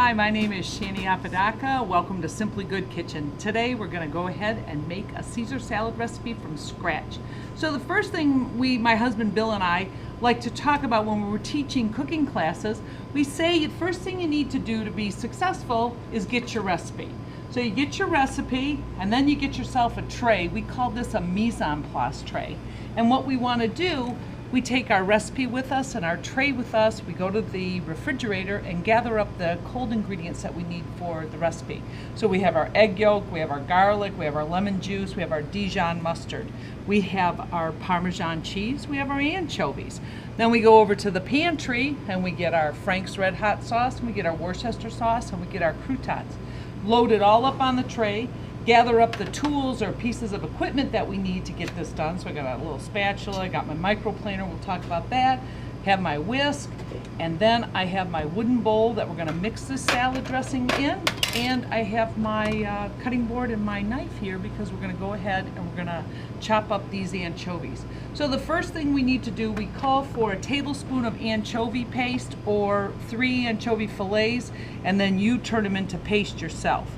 Hi, my name is Shanny. Welcome to Simply Good Kitchen. Today we're going to go ahead and make a Caesar salad recipe from scratch. So the first thing my husband Bill and I like to talk about when we're teaching cooking classes, we say the first thing you need to do to be successful is get your recipe. So you get your recipe and then you get yourself a tray. We call this a mise en place tray. And what we want to do, we take our recipe with us and our tray with us. We go to the refrigerator and gather up the cold ingredients that we need for the recipe. So we have our egg yolk, we have our garlic, we have our lemon juice, we have our Dijon mustard, we have our Parmesan cheese, we have our anchovies. Then we go over to the pantry and we get our Frank's Red Hot sauce, and we get our Worcester sauce, and we get our croutons. Load it all up on the tray, gather up the tools or pieces of equipment that we need to get this done. So I got a little spatula, I got my microplaner, we'll talk about that, have my whisk, and then I have my wooden bowl that we're gonna mix this salad dressing in, and I have my cutting board and my knife here because we're gonna go ahead and we're gonna chop up these anchovies. So the first thing we need to do, we call for a tablespoon of anchovy paste or 3 anchovy fillets, and then you turn them into paste yourself.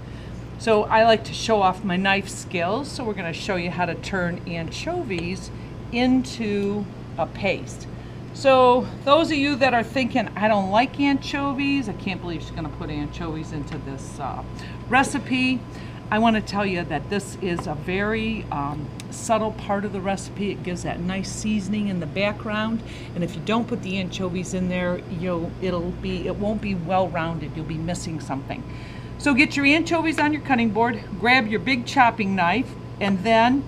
So I like to show off my knife skills, so we're going to show you how to turn anchovies into a paste. So those of you that are thinking, I don't like anchovies, I can't believe she's going to put anchovies into this recipe, I want to tell you that this is a very subtle part of the recipe. It gives that nice seasoning in the background, and if you don't put the anchovies in there, it won't be well rounded. You'll be missing something. So get your anchovies on your cutting board, grab your big chopping knife, and then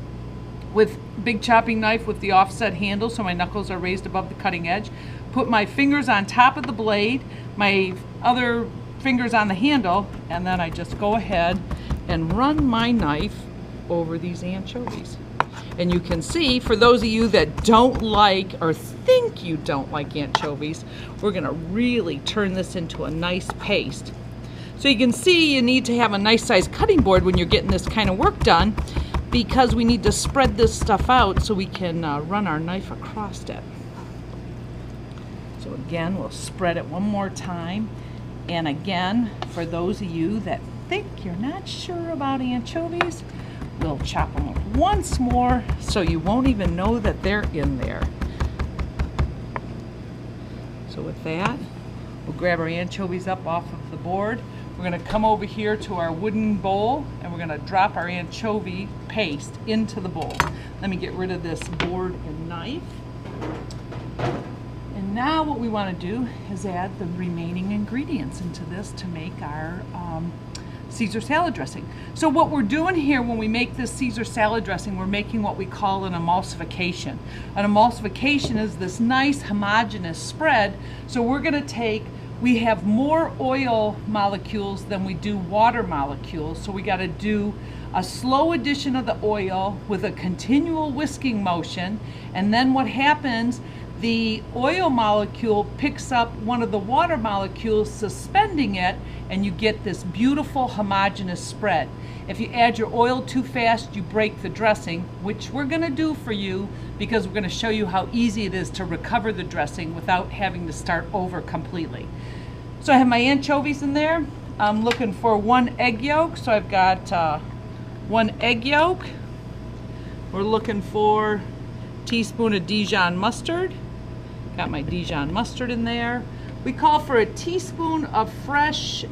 with big chopping knife with the offset handle so my knuckles are raised above the cutting edge, put my fingers on top of the blade, my other fingers on the handle, and then I just go ahead and run my knife over these anchovies. And you can see, for those of you that don't like or think you don't like anchovies, we're gonna really turn this into a nice paste. So you can see you need to have a nice size cutting board when you're getting this kind of work done, because we need to spread this stuff out so we can run our knife across it. So again, we'll spread it one more time. And again, for those of you that think you're not sure about anchovies, we'll chop them up once more so you won't even know that they're in there. So with that, we'll grab our anchovies up off of the board. We're going to come over here to our wooden bowl and we're going to drop our anchovy paste into the bowl. Let me get rid of this board and knife. And now what we want to do is add the remaining ingredients into this to make our Caesar salad dressing. So what we're doing here when we make this Caesar salad dressing, we're making what we call an emulsification. An emulsification is this nice homogeneous spread. So we're going to we have more oil molecules than we do water molecules, so we got to do a slow addition of the oil with a continual whisking motion, and then what happens, the oil molecule picks up one of the water molecules, suspending it, and you get this beautiful homogeneous spread. If you add your oil too fast, you break the dressing, which we're going to do for you because we're going to show you how easy it is to recover the dressing without having to start over completely. So I have my anchovies in there. I'm looking for 1 egg yolk, so I've got 1 egg yolk. We're looking for a teaspoon of Dijon mustard. Got my Dijon mustard in there. We call for a teaspoon of fresh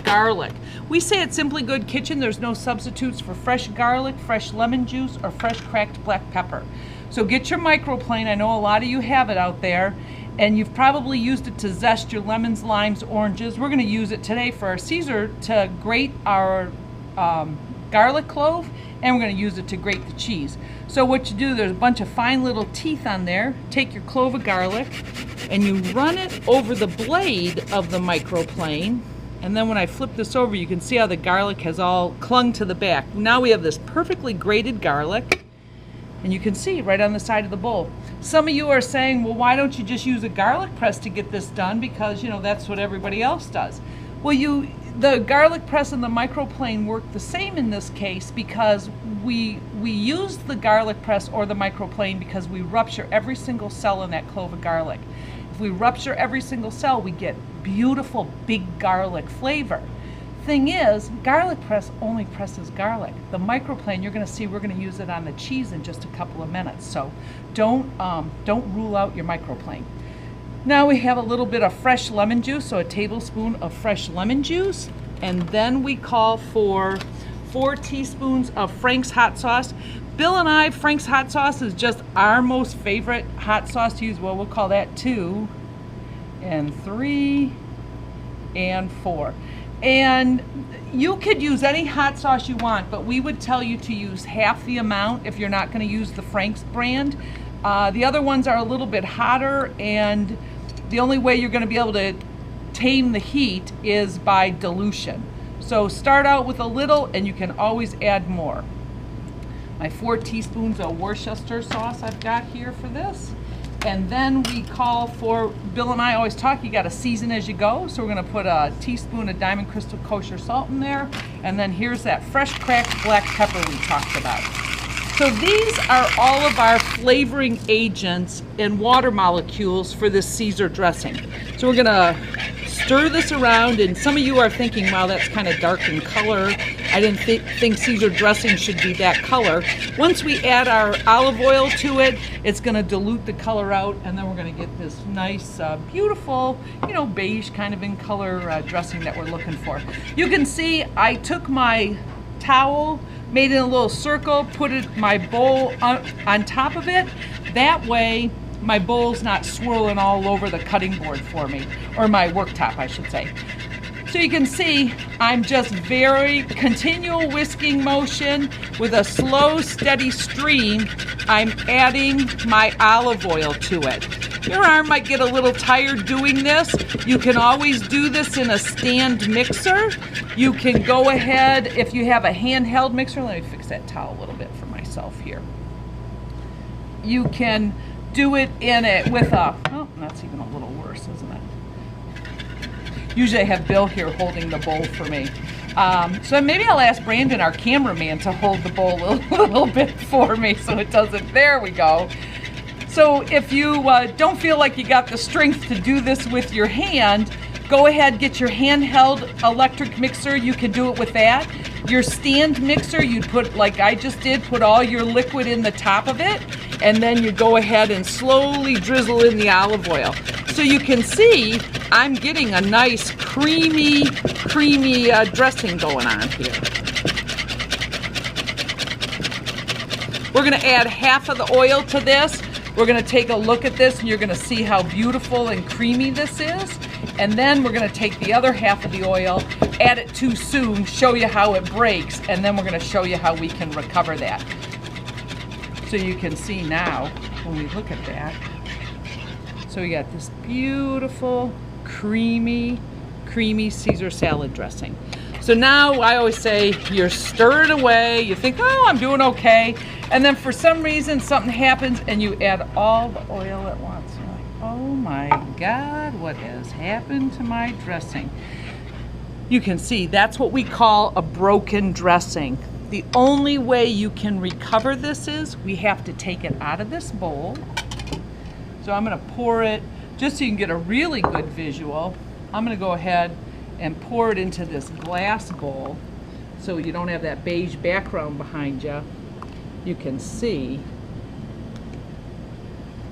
garlic. We say at Simply Good Kitchen there's no substitutes for fresh garlic, fresh lemon juice, or fresh cracked black pepper. So get your microplane. I know a lot of you have it out there, and you've probably used it to zest your lemons, limes, oranges. We're going to use it today for our Caesar to grate our garlic clove, and we're going to use it to grate the cheese. So what you do, there's a bunch of fine little teeth on there. Take your clove of garlic and you run it over the blade of the microplane, and then when I flip this over, you can see how the garlic has all clung to the back. Now we have this perfectly grated garlic, and you can see right on the side of the bowl. Some of you are saying, well, why don't you just use a garlic press to get this done, because that's what everybody else does. Well, the garlic press and the microplane work the same in this case, because we use the garlic press or the microplane because we rupture every single cell in that clove of garlic. If If we rupture every single cell, we get beautiful big garlic flavor. Thing is, garlic press only presses garlic. The microplane, you're going to see we're going to use it on the cheese in just a couple of minutes. So don't rule out your microplane. Now we have a little bit of fresh lemon juice, so a tablespoon of fresh lemon juice. And then we call for 4 teaspoons of Frank's hot sauce. Bill and I, Frank's hot sauce is just our most favorite hot sauce to use. Well, we'll call that 2 and 3 and 4. And you could use any hot sauce you want, but we would tell you to use half the amount if you're not going to use the Frank's brand. The other ones are a little bit hotter, and the only way you're going to be able to tame the heat is by dilution. So start out with a little, and you can always add more. My 4 teaspoons of Worcestershire sauce I've got here for this. And then we call for, Bill and I always talk, you got to season as you go. So we're going to put a teaspoon of Diamond Crystal Kosher salt in there. And then here's that fresh cracked black pepper we talked about. So these are all of our flavoring agents and water molecules for this Caesar dressing. So we're going to stir this around, and some of you are thinking, wow, that's kind of dark in color. I didn't think Caesar dressing should be that color. Once we add our olive oil to it, it's going to dilute the color out, and then we're going to get this nice, beautiful, beige kind of in color dressing that we're looking for. You can see I took my towel, made it in a little circle, put my bowl on top of it. That way, my bowl's not swirling all over the cutting board for me, or my worktop, I should say. So you can see I'm just very continual whisking motion with a slow, steady stream. I'm adding my olive oil to it. Your arm might get a little tired doing this. You can always do this in a stand mixer. You can go ahead, if you have a handheld mixer, let me fix that towel a little bit for myself here. You can do it in it with a, oh, that's even a little worse, isn't it? Usually I have Bill here holding the bowl for me. So maybe I'll ask Brandon, our cameraman, to hold the bowl a little bit for me so it doesn't, there we go. So if you don't feel like you got the strength to do this with your hand, go ahead, get your handheld electric mixer. You can do it with that. Your stand mixer, you'd put, like I just did, put all your liquid in the top of it, and then you go ahead and slowly drizzle in the olive oil. So you can see I'm getting a nice creamy dressing going on here. We're going to add half of the oil to this. We're going to take a look at this, and you're going to see how beautiful and creamy this is. And then we're going to take the other half of the oil, add it too soon, show you how it breaks, and then we're going to show you how we can recover that. So you can see now when we look at that. So we got this beautiful, creamy Caesar salad dressing. So now I always say you're stirring away, you think, oh, I'm doing okay. And then for some reason something happens and you add all the oil at once. You're like, oh my God, what has happened to my dressing? You can see that's what we call a broken dressing. The only way you can recover this is we have to take it out of this bowl. So I'm going to pour it, just so you can get a really good visual, I'm going to go ahead and pour it into this glass bowl so you don't have that beige background behind you. You can see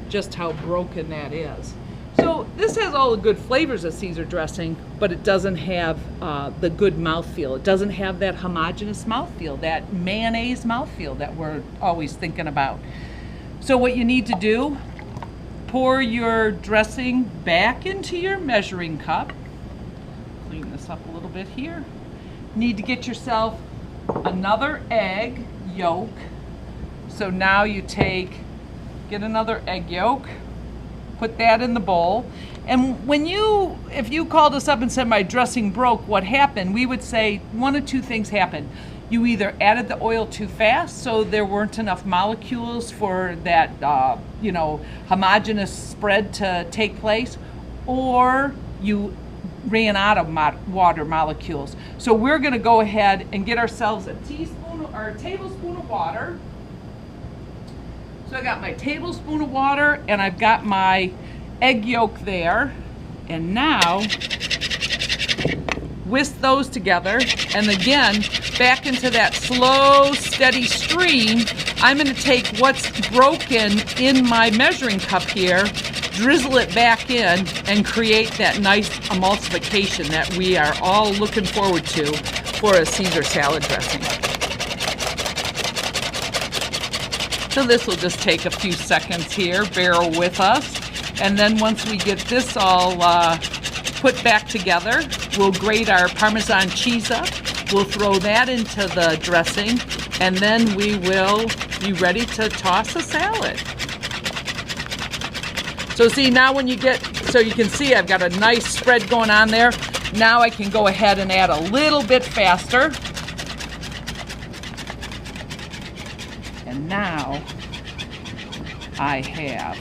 just how broken that is. So this has all the good flavors of Caesar dressing, but it doesn't have the good mouthfeel. It doesn't have that homogeneous mouthfeel, that mayonnaise mouthfeel that we're always thinking about. So what you need to do, pour your dressing back into your measuring cup. Clean this up a little bit here. Need to get yourself another egg yolk. So now you get another egg yolk, put that in the bowl. And if you called us up and said my dressing broke, what happened? We would say one of two things happened. You either added the oil too fast, so there weren't enough molecules for that, homogeneous spread to take place, or you ran out of water molecules. So we're going to go ahead and get ourselves a teaspoon or a tablespoon of water. So I got my tablespoon of water, and I've got my egg yolk there. And now, whisk those together. And again, back into that slow, steady stream, I'm going to take what's broken in my measuring cup here, drizzle it back in, and create that nice emulsification that we are all looking forward to for a Caesar salad dressing. So this will just take a few seconds here, bear with us. And then once we get this all put back together, we'll grate our Parmesan cheese up. We'll throw that into the dressing, and then we will be ready to toss a salad. So see, now when you get, so you can see I've got a nice spread going on there. Now I can go ahead and add a little bit faster. And now I have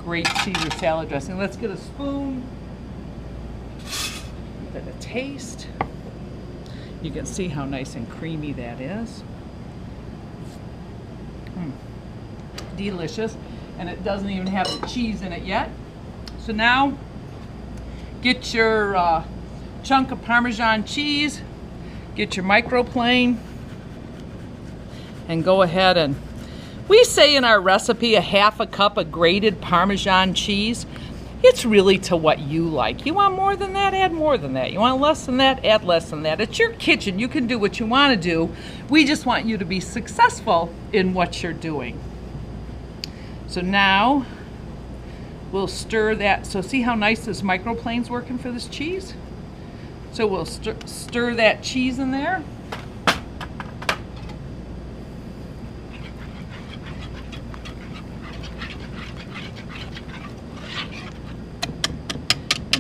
great Caesar salad dressing. Let's get a spoon, give it a taste. You can see how nice and creamy that is. Delicious, and it doesn't even have the cheese in it yet. So now, get your chunk of Parmesan cheese, get your microplane, and go ahead and, we say in our recipe, a half a cup of grated Parmesan cheese. It's really to what you like. You want more than that, add more than that. You want less than that, add less than that. It's your kitchen. You can do what you want to do. We just want you to be successful in what you're doing. So now we'll stir that. So see how nice this microplane's working for this cheese? So we'll stir that cheese in there.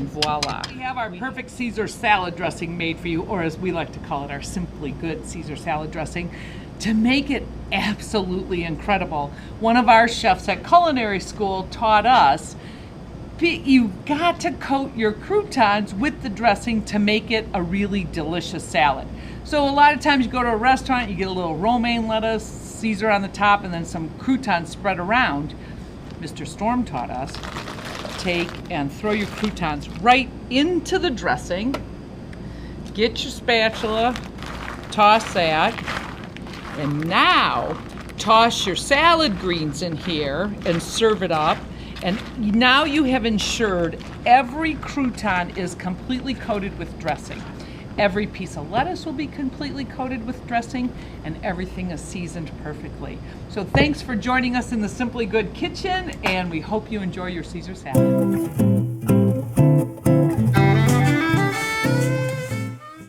Voila. We have our perfect Caesar salad dressing made for you, or as we like to call it, our Simply Good Caesar salad dressing. To make it absolutely incredible, one of our chefs at culinary school taught us you've got to coat your croutons with the dressing to make it a really delicious salad. So a lot of times you go to a restaurant, you get a little romaine lettuce, Caesar on the top, and then some croutons spread around. Mr. Storm taught us, take and throw your croutons right into the dressing. Get your spatula, toss that, and now toss your salad greens in here and serve it up. And now you have ensured every crouton is completely coated with dressing. Every piece of lettuce will be completely coated with dressing, and everything is seasoned perfectly. So thanks for joining us in the Simply Good Kitchen, and we hope you enjoy your Caesar salad.